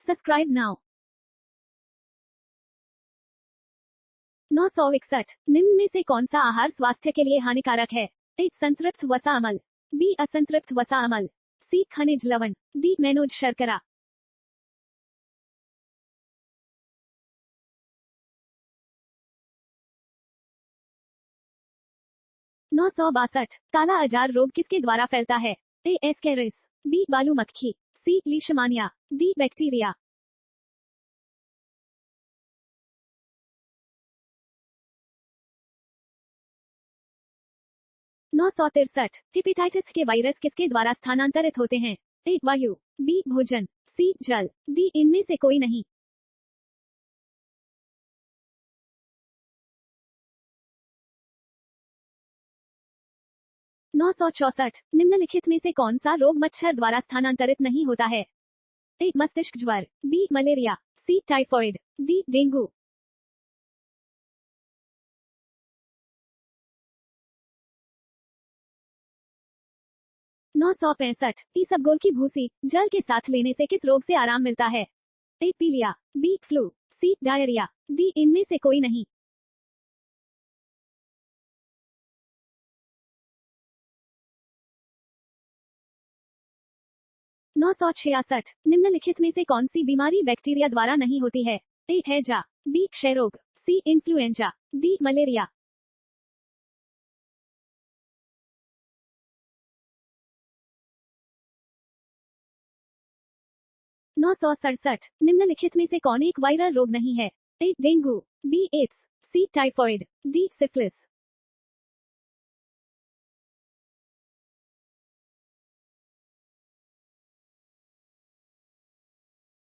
Subscribe now. 961 निम्न में से कौन सा आहार स्वास्थ्य के लिए हानिकारक है? ए संतृप्त वसा अम्ल, बी असंतृप्त वसा अम्ल, सी खनिज लवण, डी मैनोज शर्करा। 962 काला अजार रोग किसके द्वारा फैलता है? ए एस्केरिस, बी बालू मक्खी, सी लीशमानिया, डी बैक्टीरिया। 963 हेपेटाइटिस के वायरस किसके द्वारा स्थानांतरित होते हैं? ए वायु, बी भोजन, सी जल, डी इनमें से कोई नहीं। 964 निम्नलिखित में से कौन सा रोग मच्छर द्वारा स्थानांतरित नहीं होता है? ए मस्तिष्क ज्वर, बी मलेरिया, सी टाइफॉइड, डी डेंगू। 965 इसबगोल की भूसी जल के साथ लेने से किस रोग से आराम मिलता है? ए पीलिया, बी फ्लू, सी डायरिया, डी इनमें से कोई नहीं। 966 निम्नलिखित में से कौन सी बीमारी बैक्टीरिया द्वारा नहीं होती है? ए हैजा, बी क्षय रोग, सी इन्फ्लुएंजा, डी मलेरिया। 967 निम्नलिखित में से कौन एक वायरल रोग नहीं है? ए डेंगू, बी एड्स, सी टाइफॉइड, डी सिफिलिस।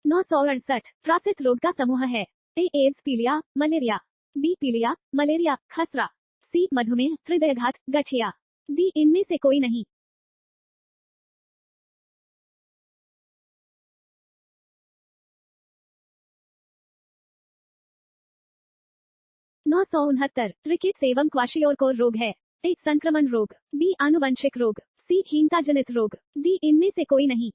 968 प्रासित रोग का समूह है? ए एड्स, पीलिया, मलेरिया, बी पीलिया, मलेरिया, खसरा, सी मधुमेह, हृदयघात, गठिया, डी इनमें से कोई नहीं। 969 रिकेट्स एवं क्वाशियोरकोर रोग है? ए संक्रमण रोग, बी आनुवंशिक रोग, सी हीनता जनित रोग, डी इनमें से कोई नहीं।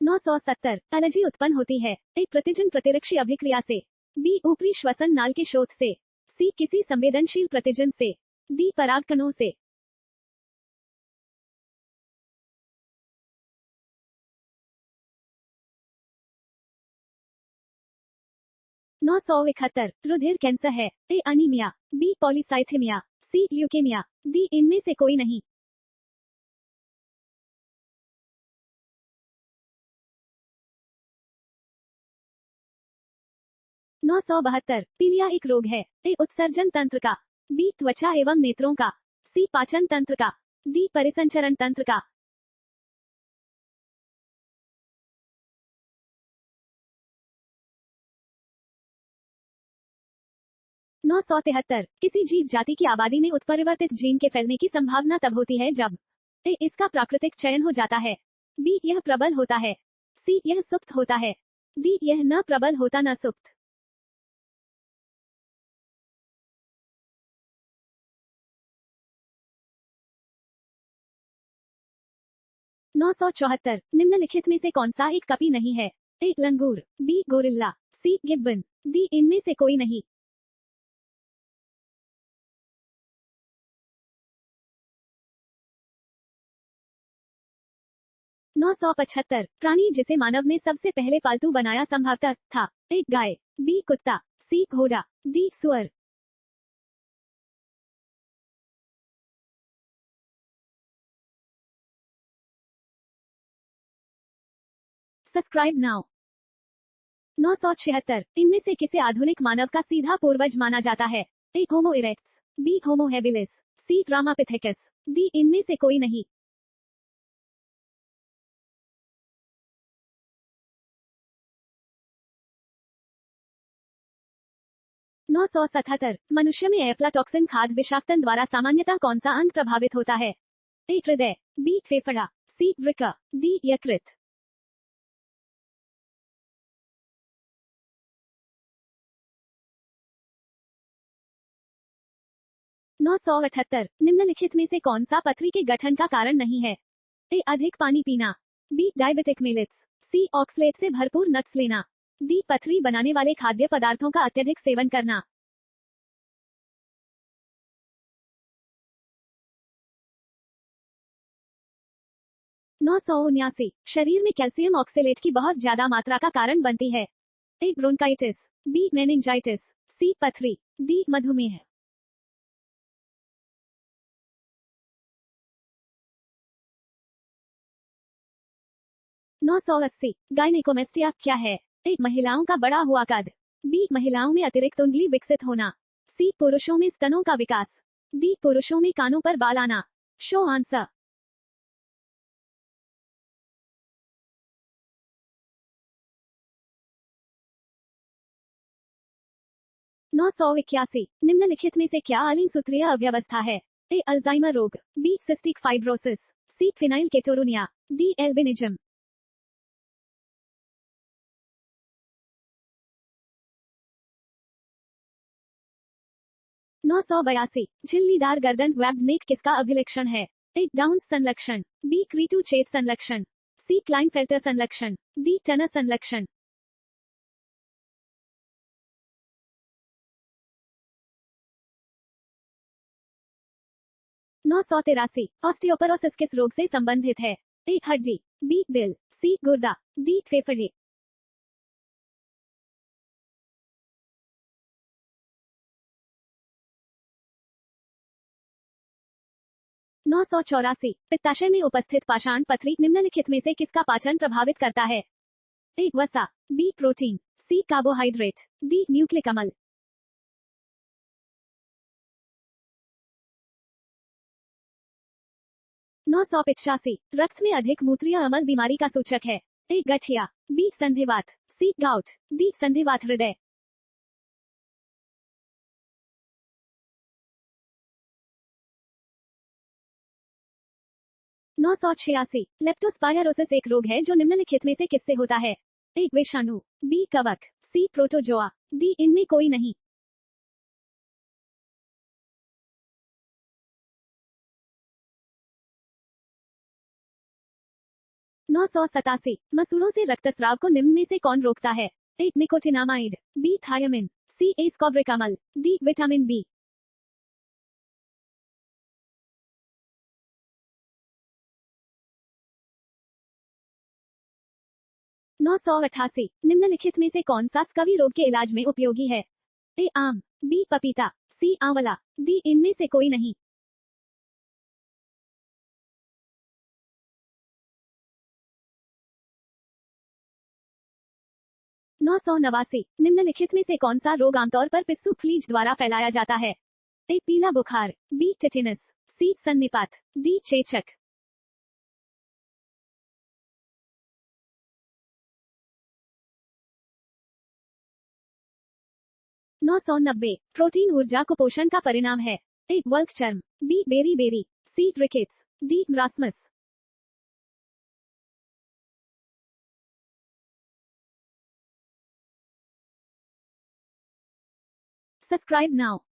970 एलर्जी उत्पन्न होती है? ए प्रतिजन प्रतिरक्षी अभिक्रिया से, बी ऊपरी श्वसन नाल के शोथ से, सी किसी संवेदनशील प्रतिजन से, डी परागकणों से। 971 रुधिर कैंसर है? ए अनीमिया, बी पॉलीसाइथेमिया, सी ल्यूकेमिया, डी इनमें से कोई नहीं। 972 पीलिया एक रोग है? ए उत्सर्जन तंत्र का, बी त्वचा एवं नेत्रों का, सी पाचन तंत्र का, डी परिसंचरण तंत्र का। 973 किसी जीव जाति की आबादी में उत्परिवर्तित जीन के फैलने की संभावना तब होती है जब ए इसका प्राकृतिक चयन हो जाता है, बी यह प्रबल होता है, सी यह सुप्त होता है, डी यह न प्रबल होता न सुप्त। 974 निम्नलिखित में से कौन सा एक कपी नहीं है? ए लंगूर, बी गोरिल्ला, सी गिब्बन, डी इनमें से कोई नहीं। 975 प्राणी जिसे मानव ने सबसे पहले पालतू बनाया संभवतः था? ए गाय, बी कुत्ता, सी घोड़ा, डी सुअर। 'Subscribe now'. 976 इनमें से किसे आधुनिक मानव का सीधा पूर्वज माना जाता है? ए होमो इरेक्ट्स, बी होमो हेबिलिस, सी रामापिथेकस, डी इनमें से कोई नहीं। 977 मनुष्य में एफ्लाटॉक्सिन खाद्य विषाक्तन द्वारा सामान्यतः कौन सा अंग प्रभावित होता है? ए हृदय, बी फेफड़ा, सी वृक्क, डी यकृत। 978 निम्नलिखित में से कौन सा पथरी के गठन का कारण नहीं है? ए अधिक पानी पीना, बी डायबिटिक मिलेट्स, सी ऑक्सलेट से भरपूर नट्स लेना, डी पथरी बनाने वाले खाद्य पदार्थों का अत्यधिक सेवन करना। 979 शरीर में कैल्शियम ऑक्सलेट की बहुत ज्यादा मात्रा का कारण बनती है। ए ब्रोंकाइटिस, बी मेनिंजाइटिस, सी पथरी, डी मधुमेह। 980 गायनेकोमेस्टिया क्या है? ए महिलाओं का बड़ा हुआ कद, बी महिलाओं में अतिरिक्त उंगली विकसित होना, सी पुरुषों में स्तनों का विकास, डी पुरुषों में कानों पर बाल आना। Show answer. 981 निम्नलिखित में से क्या अलीन सूत्रीय अव्यवस्था है? ए अल्जाइमर रोग, बी सिस्टिक फाइब्रोसिस, सी फिनाइल केटोरुनिया, डी एल्बिनिज्म। 982 झिल्लीदार गर्दन वेब्ड नेक किसका अभिलक्षण है? ए डाउन संलक्षण, बी क्रीटू चेत संलक्षण, सी क्लाइनफेल्टर संलक्षण, डी टनर संलक्षण। 983 ऑस्टियोपोरोसिस किस रोग से संबंधित है? ए हड्डी, बी दिल, सी गुर्दा, डी फेफड़े। 984 पित्ताशय में उपस्थित पाषाण पथरी निम्नलिखित में से किसका पाचन प्रभावित करता है? ए वसा, बी प्रोटीन, सी कार्बोहाइड्रेट, डी न्यूक्लिक अम्ल। 985 रक्त में अधिक मूत्रीय अम्ल बीमारी का सूचक है। ए गठिया, बी संधिवात, सी गाउट, डी संधिवात हृदय। 986 लेप्टोस्पायरोसिस एक रोग है जो निम्नलिखित में से किससे होता है? ए विषाणु, बी कवक, सी प्रोटोजोआ, डी इनमें कोई नहीं। 987 मसूड़ों से रक्तस्राव को निम्न में से कौन रोकता है? ए निकोटिनामाइड, बी थायमिन, सी एस्कॉर्बिक अम्ल, डी विटामिन बी। 988 निम्नलिखित में से कौन सा स्कवी रोग के इलाज में उपयोगी है? ए आम, बी पपीता, सी आंवला, डी इनमें से कोई नहीं। 989 निम्नलिखित में से कौन सा रोग आमतौर पर पिस्सू फ्लीज द्वारा फैलाया जाता है? ए पीला बुखार, बी टिटिनस, सी सन्निपात, डी चेचक। 990 प्रोटीन ऊर्जा कुपोषण का परिणाम है। ए वल्क चर्म, B beriberi, C rickets, D marasmus. 'Subscribe now'